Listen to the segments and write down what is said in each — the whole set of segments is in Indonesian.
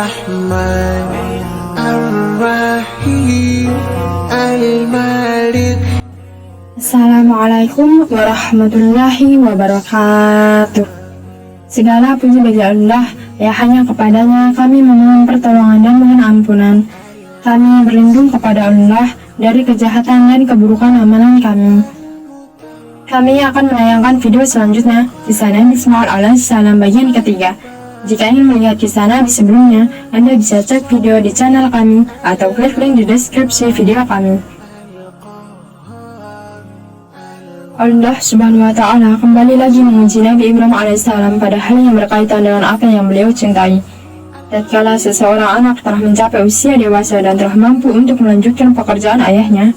Ar-Rahman Ar-Rahim Al-Malik. Assalamualaikum warahmatullahi wabarakatuh. Segala puji bagi Allah, ya hanya kepadanya kami memohon pertolongan dan mohon ampunan. Kami berlindung kepada Allah dari kejahatan dan keburukan amalan kami. Kami akan menayangkan video selanjutnya, kisah Nabi Ismail alaihissalam bagian ketiga. Jika ingin melihat kisah Nabi sebelumnya, Anda bisa cek video di channel kami atau klik link di deskripsi video kami. Allah Subhanahu wa Ta'ala kembali lagi menguji Nabi Ibrahim alaihissalam pada hal yang berkaitan dengan apa yang beliau cintai. Tatkala seseorang anak telah mencapai usia dewasa dan telah mampu untuk melanjutkan pekerjaan ayahnya,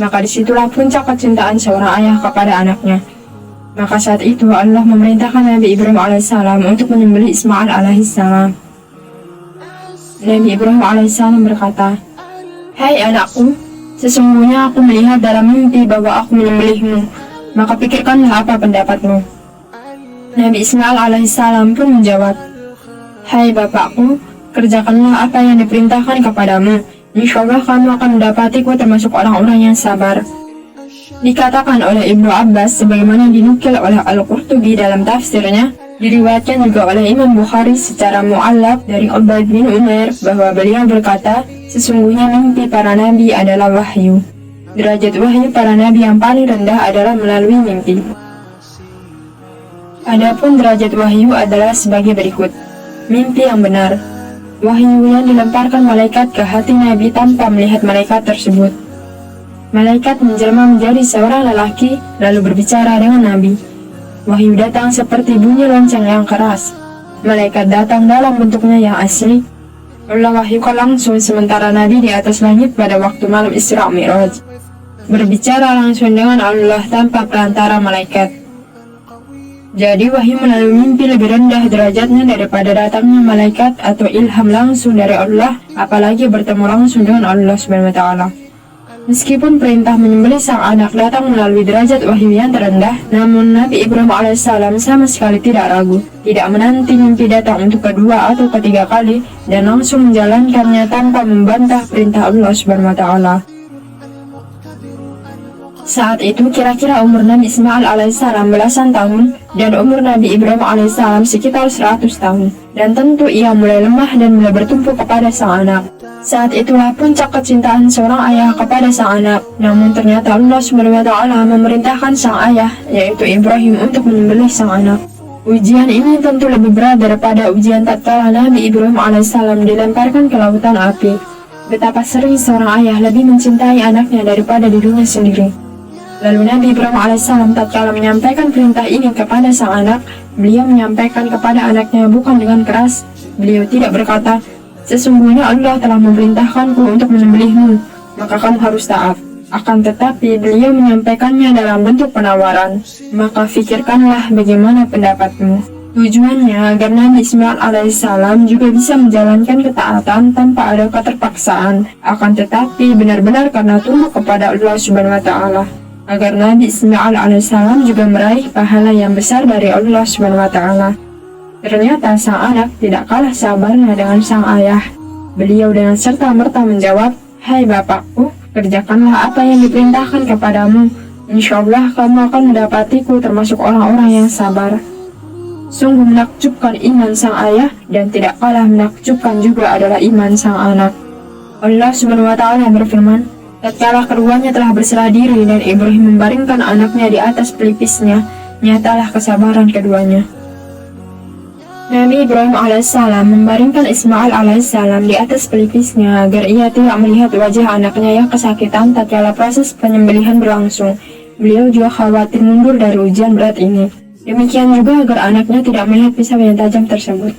maka disitulah puncak kecintaan seorang ayah kepada anaknya. Maka saat itu Allah memerintahkan Nabi Ibrahim alaihissalam untuk menyembelih Ismail alaihissalam. Nabi Ibrahim alaihissalam berkata, "Hai anakku, sesungguhnya aku melihat dalam mimpi bahwa aku menyembelihmu, maka pikirkanlah apa pendapatmu." Nabi Ismail alaihissalam pun menjawab, "Hai bapakku, kerjakanlah apa yang diperintahkan kepadamu. Insyaallah kamu akan mendapatiku termasuk orang-orang yang sabar." Dikatakan oleh Ibnu Abbas sebagaimana dinukil oleh Al-Qurtubi dalam tafsirnya, diriwayatkan juga oleh Imam Bukhari secara mu'allaq dari Ubaid bin Umair bahwa beliau berkata, sesungguhnya mimpi para nabi adalah wahyu. Derajat wahyu para nabi yang paling rendah adalah melalui mimpi. Adapun derajat wahyu adalah sebagai berikut. Mimpi yang benar. Wahyu yang dilemparkan malaikat ke hati nabi tanpa melihat malaikat tersebut. Malaikat menjelma menjadi seorang lelaki lalu berbicara dengan nabi. Wahyu datang seperti bunyi lonceng yang keras. Malaikat datang dalam bentuknya yang asli. Allah wahyukan langsung sementara nabi di atas langit pada waktu malam Isra Mi'raj. Berbicara langsung dengan Allah tanpa perantara malaikat. Jadi wahyu melalui mimpi lebih rendah derajatnya daripada datangnya malaikat atau ilham langsung dari Allah, apalagi bertemu langsung dengan Allah Subhanahu wa Ta'ala. Meskipun perintah menyembelih sang anak datang melalui derajat wahyu yang terendah, namun Nabi Ibrahim alaihissalam sama sekali tidak ragu, tidak menanti mimpi datang untuk kedua atau ketiga kali, dan langsung menjalankannya tanpa membantah perintah Allah Subhanahu wa Ta'ala. Saat itu kira-kira umur Nabi Ismail alaihissalam belasan tahun, dan umur Nabi Ibrahim alaihissalam sekitar 100 tahun, dan tentu ia mulai lemah dan mulai bertumpu kepada sang anak. Saat itulah puncak kecintaan seorang ayah kepada sang anak. Namun ternyata Allah Subhanahu wa Ta'ala memerintahkan sang ayah, yaitu Ibrahim, untuk menyembelih sang anak. Ujian ini tentu lebih berat daripada ujian tatkala Nabi Ibrahim alaihissalam dilemparkan ke lautan api. Betapa sering seorang ayah lebih mencintai anaknya daripada dirinya sendiri. Lalu Nabi Ibrahim alaihissalam tatkala menyampaikan perintah ini kepada sang anak, beliau menyampaikan kepada anaknya bukan dengan keras. Beliau tidak berkata, "Sesungguhnya Allah telah memerintahkanku untuk menyembelihmu, maka kamu harus taat." Akan tetapi beliau menyampaikannya dalam bentuk penawaran, "Maka fikirkanlah bagaimana pendapatmu." Tujuannya agar Nabi Ismail alaihissalam juga bisa menjalankan ketaatan tanpa ada keterpaksaan, akan tetapi benar-benar karena tunduk kepada Allah Subhanahu wa Ta'ala, agar Nabi Ismail alaihissalam juga meraih pahala yang besar dari Allah Subhanahu wa Ta'ala. Ternyata sang anak tidak kalah sabarnya dengan sang ayah. Beliau dengan serta-merta menjawab, "Hai bapakku, kerjakanlah apa yang diperintahkan kepadamu. Insyaallah kamu akan mendapatiku termasuk orang-orang yang sabar." Sungguh menakjubkan iman sang ayah, dan tidak kalah menakjubkan juga adalah iman sang anak. Allah Subhanahu wa Ta'ala berfirman, tatkala keduanya telah berserah diri dan Ibrahim membaringkan anaknya di atas pelipisnya, nyatalah kesabaran keduanya. Nabi Ibrahim alaihissalam membaringkan Ismail alaihissalam di atas pelipisnya agar ia tidak melihat wajah anaknya yang kesakitan tatkala proses penyembelihan berlangsung. Beliau juga khawatir mundur dari ujian berat ini. Demikian juga agar anaknya tidak melihat pisau yang tajam tersebut.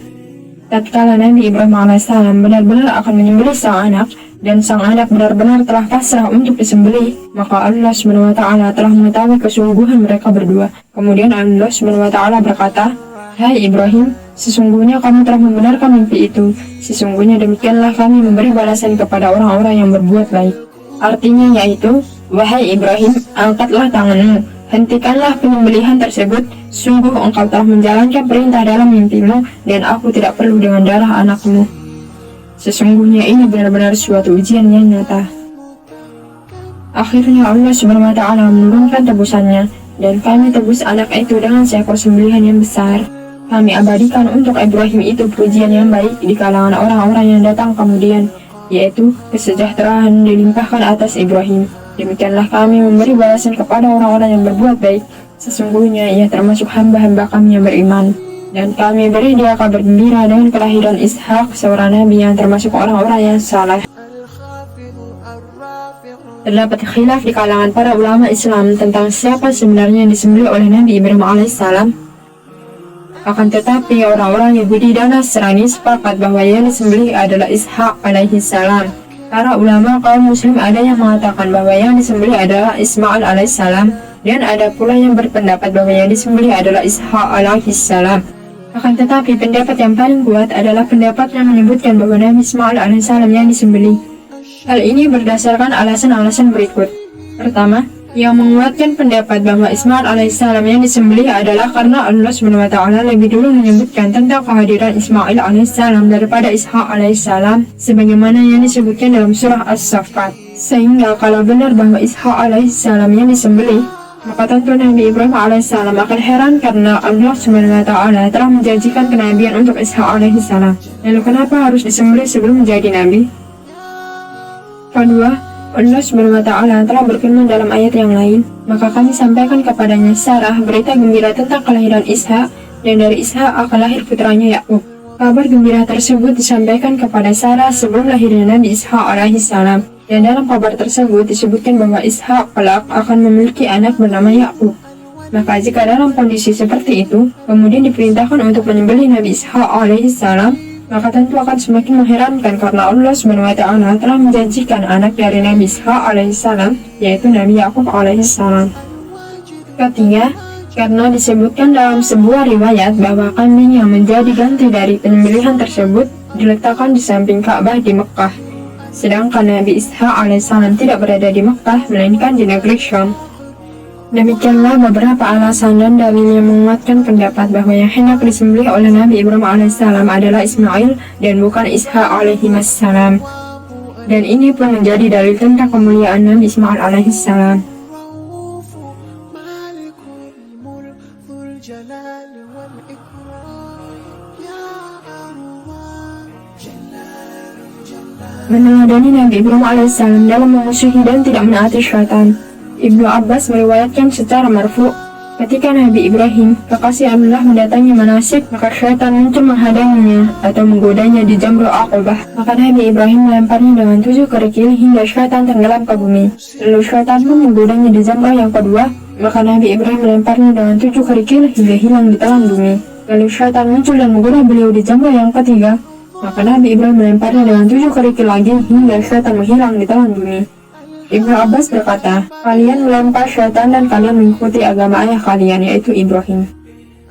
Tatkala Nabi Ibrahim alaihissalam benar-benar akan menyembelih sang anak, dan sang anak benar-benar telah pasrah untuk disembelih, maka Allah Subhanahu wa Ta'ala telah mengetahui kesungguhan mereka berdua. Kemudian Allah Subhanahu wa Ta'ala berkata, "Hai Ibrahim, sesungguhnya kamu telah membenarkan mimpi itu. Sesungguhnya demikianlah kami memberi balasan kepada orang-orang yang berbuat baik." Artinya yaitu, "Wahai Ibrahim, angkatlah tanganmu, hentikanlah penyembelihan tersebut. Sungguh engkau telah menjalankan perintah dalam mimpimu, dan aku tidak perlu dengan darah anakmu." Sesungguhnya ini benar-benar suatu ujian yang nyata. Akhirnya Allah Subhanahu wa Ta'ala menurunkan tebusannya, dan kami tebus anak itu dengan seekor sembelihan yang besar. Kami abadikan untuk Ibrahim itu pujian yang baik di kalangan orang-orang yang datang kemudian, yaitu kesejahteraan dilimpahkan atas Ibrahim. Demikianlah kami memberi balasan kepada orang-orang yang berbuat baik. Sesungguhnya ia termasuk hamba-hamba kami yang beriman. Dan kami beri dia kabar gembira dengan kelahiran Ishak, seorang nabi yang termasuk orang-orang yang saleh. Terdapat khilaf di kalangan para ulama Islam tentang siapa sebenarnya yang disembelih oleh Nabi Ibrahim alaihissalam. Akan tetapi orang-orang Yahudi dan Nasrani sepakat bahwa yang disembelih adalah Ishak alaihissalam. Para ulama kaum muslim ada yang mengatakan bahwa yang disembelih adalah Ismail alaihissalam, dan ada pula yang berpendapat bahwa yang disembelih adalah Ishak alaihissalam. Akan tetapi pendapat yang paling kuat adalah pendapat yang menyebutkan bahwa Nabi Ismail alaihissalam yang disembelih. Hal ini berdasarkan alasan-alasan berikut. Pertama, yang menguatkan pendapat bahwa Ismail alaihissalam yang disembelih adalah karena Allah SWT lebih dulu menyebutkan tentang kehadiran Ismail alaihissalam daripada Ishak alaihissalam, sebagaimana yang disebutkan dalam surah As-Saffat. Sehingga kalau benar bahwa Ishak alaihissalam yang disembelih, maka tentu Nabi Ibrahim alaihissalam akan heran karena Allah SWT telah menjanjikan kenabian untuk Ishak alaihissalam. Lalu kenapa harus disembelih sebelum menjadi nabi? Kedua, Allah SWT telah berfirman dalam ayat yang lain, maka kami sampaikan kepadanya Sarah berita gembira tentang kelahiran Ishak, dan dari Ishak akan lahir putranya Yakub. Kabar gembira tersebut disampaikan kepada Sarah sebelum lahirnya Nabi Ishak alaihissalam, dan dalam kabar tersebut disebutkan bahwa Ishak kelak akan memiliki anak bernama Yakub. Maka jika dalam kondisi seperti itu, kemudian diperintahkan untuk menyembelih Nabi Ishak alaihissalam, maka tentu akan semakin mengherankan karena Allah SWT telah menjanjikan anak dari Nabi Ishak alaihissalam, yaitu Nabi Yakub alaihissalam. Ketiga, karena disebutkan dalam sebuah riwayat bahwa kambing yang menjadi ganti dari penyembelihan tersebut diletakkan di samping Ka'bah di Mekkah, sedangkan Nabi Ishak alaihissalam tidak berada di Mekkah melainkan di negeri Syam. Demikianlah beberapa alasan dan dalil yang menguatkan pendapat bahwa yang hendak disembelih oleh Nabi Ibrahim alaihissalam adalah Ismail dan bukan Ishak alaihissalam. Dan ini pun menjadi dalil tentang kemuliaan Nabi Ismail alaihissalam. Meneladani Nabi Ibrahim alaihissalam dalam memusuhi dan tidak menaati syaitan. Ibnu Abbas meriwayatkan secara marfu, ketika Nabi Ibrahim, kekasih Allah mendatangi manasik, maka syaitan muncul menghadanginya atau menggodanya di Jamrah Aqabah. Maka Nabi Ibrahim melemparnya dengan 7 kerikil hingga syaitan tenggelam ke bumi. Lalu syaitan pun menggodanya di Jamrah yang kedua, maka Nabi Ibrahim melemparnya dengan 7 kerikil hingga hilang di telan bumi. Lalu syaitan muncul dan menggoda beliau di Jamrah yang ketiga, maka Nabi Ibrahim melemparnya dengan 7 kerikil lagi hingga syaitan menghilang di telan bumi. Ibnu Abbas berkata, kalian melempar syaitan dan kalian mengikuti agama ayah kalian, yaitu Ibrahim.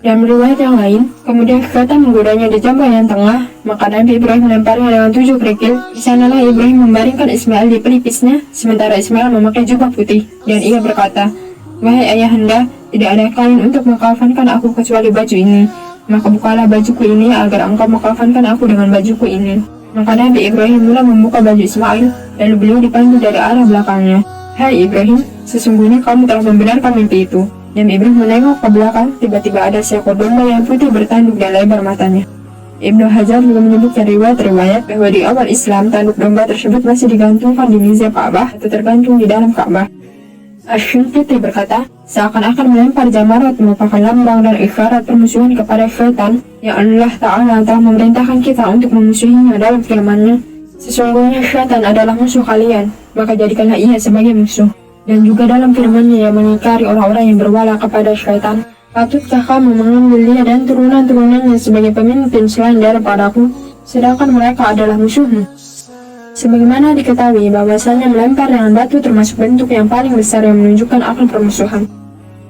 Dan riwayat yang lain, kemudian syaitan menggodanya di Jamrah yang tengah, maka Nabi Ibrahim melemparnya dengan 7 kerikil. Di sanalah Ibrahim membaringkan Ismail di pelipisnya, sementara Ismail memakai jubah putih, dan ia berkata, wahai ayahanda, tidak ada kain untuk mengkafankan aku kecuali baju ini. Maka bukalah bajuku ini agar engkau mengkafankan aku dengan bajuku ini. Maka Nabi Ibrahim mulai membuka baju Ismail, lalu beliau dipanggil dari arah belakangnya. Hai Ibrahim, sesungguhnya kamu telah membenarkan mimpi itu. Dan Ibrahim menengok ke belakang, tiba-tiba ada seekor domba yang putih bertanduk dan lebar matanya. Ibnu Hajar juga menyebutkan riwayat-riwayat bahwa di awal Islam tanduk domba tersebut masih digantungkan di mizab Ka'bah atau tergantung di dalam Ka'bah. Asy-Syinqiti berkata, seakan-akan melempar jamarat merupakan lambang dan isyarat permusuhan kepada syaitan yang Allah Ta'ala telah memerintahkan kita untuk memusuhinya dalam firman-Nya. Sesungguhnya syaitan adalah musuh kalian, maka jadikanlah ia sebagai musuh. Dan juga dalam firman-Nya yang mengingkari orang-orang yang berwala kepada syaitan, patutkah kamu mengambil dia dan turunan-turunannya sebagai pemimpin selain daripadaku, sedangkan mereka adalah musuhmu? Sebagaimana diketahui bahwasanya melempar dengan batu termasuk bentuk yang paling besar yang menunjukkan akan permusuhan.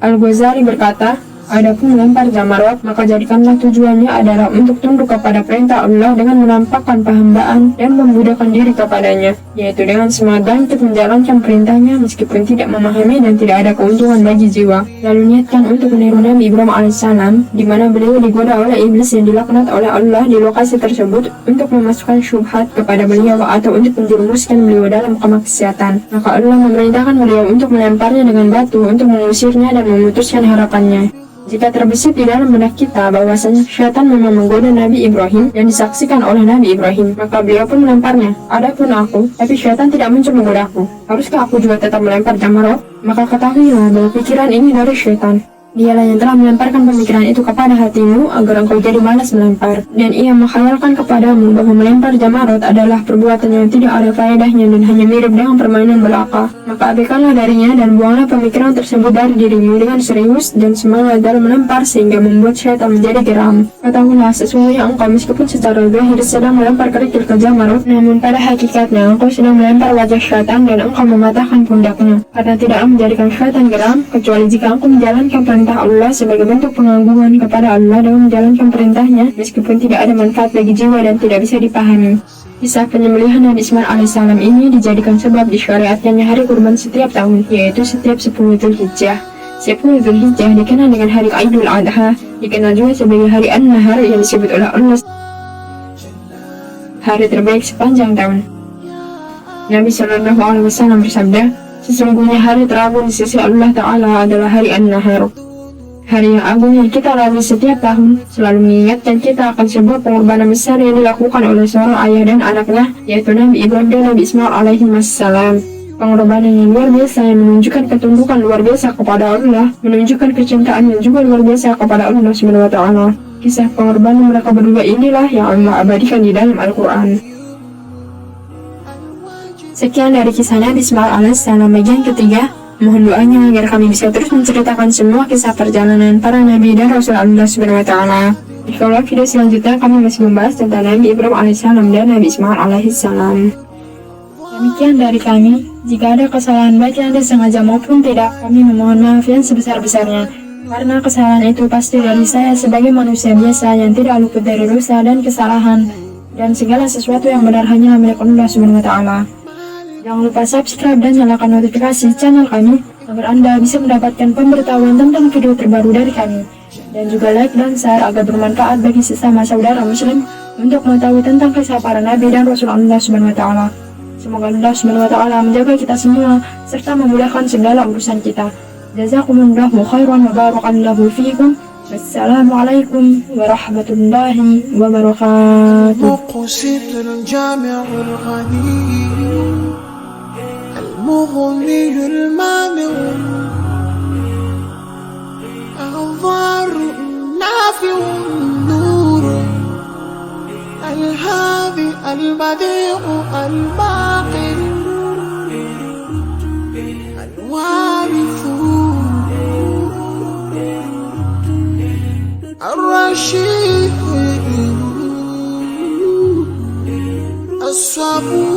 Al-Ghazali berkata, Adapun melempar jamarot, maka jadikanlah tujuannya adalah untuk tunduk kepada perintah Allah dengan menampakkan penghambaan dan memudahkan diri kepadanya, yaitu dengan semangat untuk menjalankan perintahnya meskipun tidak memahami dan tidak ada keuntungan bagi jiwa. Lalu niatkan untuk meniru Nabi Ibrahim alaihissalam, di mana beliau digoda oleh iblis yang dilaknat oleh Allah di lokasi tersebut untuk memasukkan syubhat kepada beliau atau untuk menjerumuskan beliau dalam kemaksiatan. Maka Allah memerintahkan beliau untuk melemparnya dengan batu untuk mengusirnya dan memutuskan harapannya. Jika terbesit di dalam benak kita bahwasanya syaitan memang menggoda Nabi Ibrahim dan disaksikan oleh Nabi Ibrahim, maka beliau pun melemparnya. Adapun aku, tapi syaitan tidak muncul menggodaku. Haruskah aku juga tetap melempar jamarot? Maka ketahuilah bahwa pikiran ini dari syaitan. Dialah yang telah melemparkan pemikiran itu kepada hatimu agar engkau jadi malas melempar. Dan ia menghayalkan kepadamu bahwa melempar jamarot adalah perbuatan yang tidak ada faedahnya dan hanya mirip dengan permainan belaka. Maka abaikanlah darinya dan buanglah pemikiran tersebut dari dirimu dengan serius dan semangat dalam melempar sehingga membuat syaitan menjadi geram. Ketahuilah sesungguhnya engkau meskipun secara zahir sedang melempar kerikil ke jamarot, namun pada hakikatnya engkau sedang melempar wajah syaitan dan engkau mematahkan pundaknya. Karena tidaklah menjadikan syaitan geram kecuali jika engkau menjalankan perintah Allah sebagai bentuk pengagungan kepada Allah dengan menjalankan perintahnya meskipun tidak ada manfaat bagi jiwa dan tidak bisa dipahami. Kisah penyembelihan Nabi Ismail alaihissalam ini dijadikan sebab disyariatkannya hari kurban setiap tahun, yaitu setiap 10 Dzulhijjah. 10 Dzulhijjah dikenal dengan hari Idul Adha, dikenal juga sebagai hari An-Nahar yang disebut oleh Allah hari terbaik sepanjang tahun. Nabi Shallallahu Alaihi Wasallam bersabda, sesungguhnya hari teragung di sisi Allah Ta'ala adalah hari An-Nahar. Hari yang agung yang kita lalui setiap tahun selalu mengingatkan kita akan sebuah pengorbanan besar yang dilakukan oleh seorang ayah dan anaknya, yaitu Nabi Ibrahim dan Nabi Ismail alaihi wassalam. Pengorbanan yang luar biasa yang menunjukkan ketundukan luar biasa kepada Allah, menunjukkan kecintaan yang juga luar biasa kepada Allah Subhanahu wa Ta'ala. Kisah pengorbanan mereka berdua inilah yang Allah abadikan di dalam Al-Quran. Sekian dari kisah Nabi Ismail alaihissalam bagian ketiga. Mohon doanya agar kami bisa terus menceritakan semua kisah perjalanan para nabi dan rasul Allah Subhanahu wa Ta'ala. Insyaallah video selanjutnya kami masih membahas tentang Nabi Ibrahim alaihissalam dan Nabi Ismail alaihissalam. Demikian dari kami. Jika ada kesalahan baik yang disengaja maupun tidak, kami memohon maaf yang sebesar-besarnya. Karena kesalahan itu pasti dari saya sebagai manusia biasa yang tidak luput dari dosa dan kesalahan, dan segala sesuatu yang benar hanya milik Allah Subhanahu wa Ta'ala. Jangan lupa subscribe dan nyalakan notifikasi channel kami agar Anda bisa mendapatkan pemberitahuan tentang video terbaru dari kami. Dan juga like dan share agar bermanfaat bagi sesama saudara muslim untuk mengetahui tentang kisah para nabi dan rasul Allah Subhanahu wa Ta'ala. Semoga Allah Subhanahu wa Ta'ala menjaga kita semua serta memudahkan segala urusan kita. Jazakumullahu khairan wa barakallahu fiikum. Wassalamualaikum warahmatullahi wabarakatuh. المغني المانع الضار النافع النور الهادي البديع الباقي الوارث الرشيد الصبور